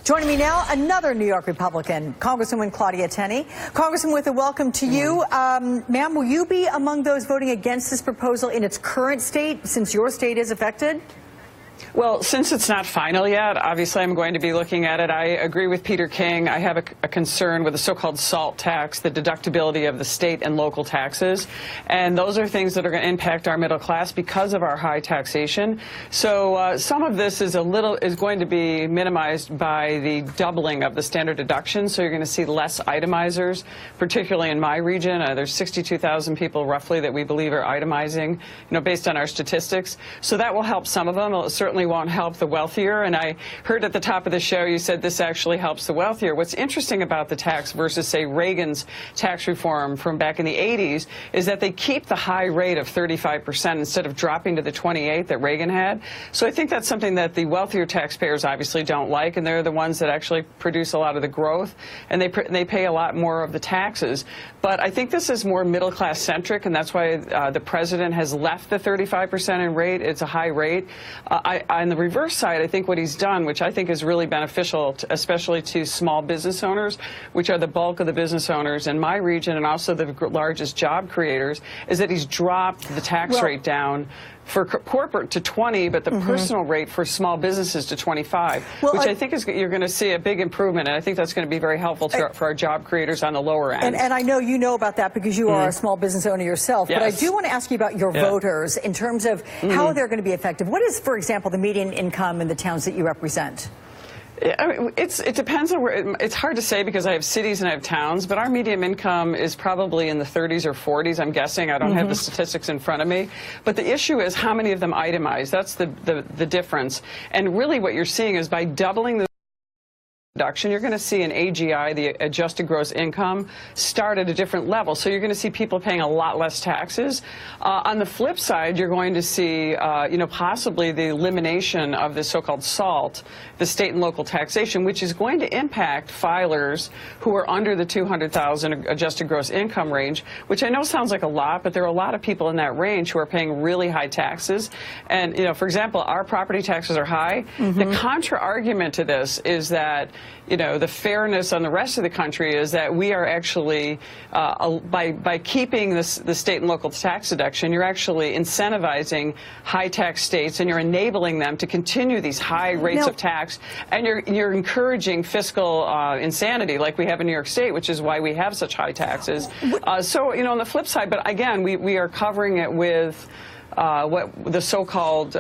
Joining me now, another New York Republican, Congresswoman Claudia Tenney. Congresswoman, with a welcome to you. Ma'am, will you be among those voting against this proposal in its current state, since your state is affected? Well, since it's not final yet, obviously I'm going to be looking at it. I agree with Peter King. I have a concern with the so-called SALT tax, the deductibility of the state and local taxes. And those are things that are going to impact our middle class because of our high taxation. So some of this is going to be minimized by the doubling of the standard deduction. So you're going to see less itemizers, particularly in my region. There's 62,000 people roughly that we believe are itemizing, based on our statistics. So that will help some of them. It certainly won't help the wealthier. And I heard at the top of the show you said this actually helps the wealthier. What's interesting about the tax versus, say, Reagan's tax reform from back in the 80s is that they keep the high rate of 35% instead of dropping to the 28 that Reagan had. So I think that's something that the wealthier taxpayers obviously don't like, and they're the ones that actually produce a lot of the growth, and they pay a lot more of the taxes. But I think this is more middle-class centric, and that's why the president has left the 35% in rate. It's a high rate. On the reverse side, I think what he's done, which I think is really beneficial, especially to small business owners, which are the bulk of the business owners in my region and also the largest job creators, is that he's dropped the tax rate down for corporate to 20, but the personal rate for small businesses to 25, which I think you're going to see a big improvement, and I think that's going to be very helpful for our job creators on the lower end. And I know you know about that because you are a small business owner yourself, but I do want to ask you about your voters in terms of how they're going to be effective. What is, for example, the median income in the towns that you represent? I mean, it depends on where. It's hard to say because I have cities and I have towns, but our median income is probably in the 30s or 40s, I'm guessing. I don't have the statistics in front of me. But the issue is how many of them itemize. That's the difference. And really what you're seeing is by doubling the deduction, you're going to see an AGI, the adjusted gross income, start at a different level. So you're going to see people paying a lot less taxes. On the flip side, you're going to see, possibly the elimination of the so-called SALT, the state and local taxation, which is going to impact filers who are under the $200,000 adjusted gross income range, which I know sounds like a lot, but there are a lot of people in that range who are paying really high taxes. And, for example, our property taxes are high. The contra-argument to this is that the fairness on the rest of the country is that we are actually, by keeping the state and local tax deduction, you're actually incentivizing high tax states and you're enabling them to continue these high rates of tax, and you're encouraging fiscal insanity like we have in New York State, which is why we have such high taxes. So, on the flip side, but again, we are covering it with what the so-called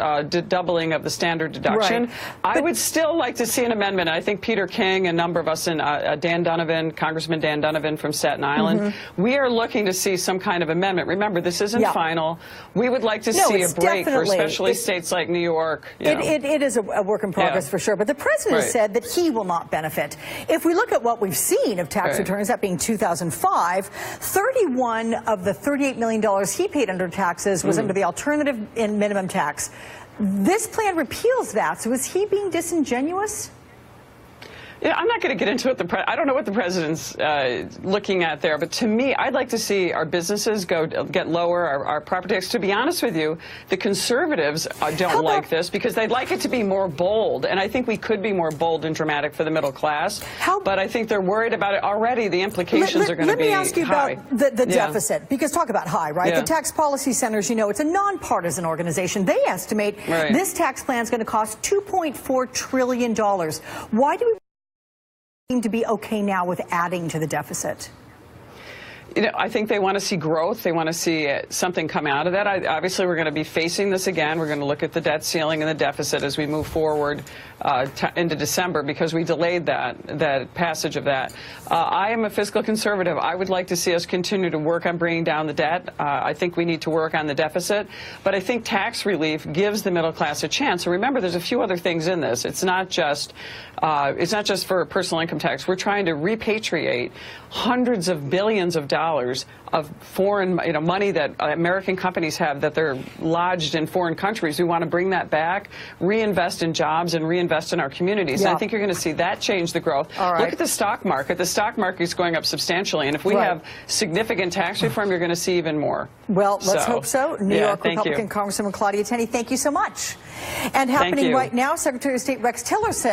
doubling of the standard deduction. I would still like to see an amendment. I think Peter King, a number of us, and Congressman Dan Donovan from Staten Island, we are looking to see some kind of amendment. Remember, this isn't final. We would like to see a break for especially states like New York. It is a work in progress for sure, but the president said that he will not benefit. If we look at what we've seen of tax returns, that being 2005, 31 of the $38 million he paid under taxes was under the alternative in minimum tax. This plan repeals that. So is he being disingenuous? I'm not going to get into it. I don't know what the president's looking at there, but to me, I'd like to see our businesses get lower, our property tax. To be honest with you, the conservatives don't like this because they'd like it to be more bold, and I think we could be more bold and dramatic for the middle class. But I think they're worried about it already. The implications are going to be high. Let me ask you about the deficit, because talk about high, right? The Tax Policy Centers, it's a nonpartisan organization. They estimate this tax plan is going to cost $2.4 trillion. Why do we seem to be okay now with adding to the deficit? I think they want to see growth. They want to see something come out of that. Obviously, we're going to be facing this again. We're going to look at the debt ceiling and the deficit as we move forward into December because we delayed that passage of that. I am a fiscal conservative. I would like to see us continue to work on bringing down the debt. I think we need to work on the deficit. But I think tax relief gives the middle class a chance. So remember, there's a few other things in this. It's not just for personal income tax. We're trying to repatriate hundreds of billions of dollars of foreign money that American companies have that they're lodged in foreign countries. We want to bring that back, reinvest in jobs, and reinvest in our communities. And I think you're going to see that change the growth. Look at the stock market. The stock market is going up substantially. And if we have significant tax reform, you're going to see even more. Well, let's hope so. New York Republican Congresswoman Claudia Tenney, thank you so much. And happening right now, Secretary of State Rex Tillerson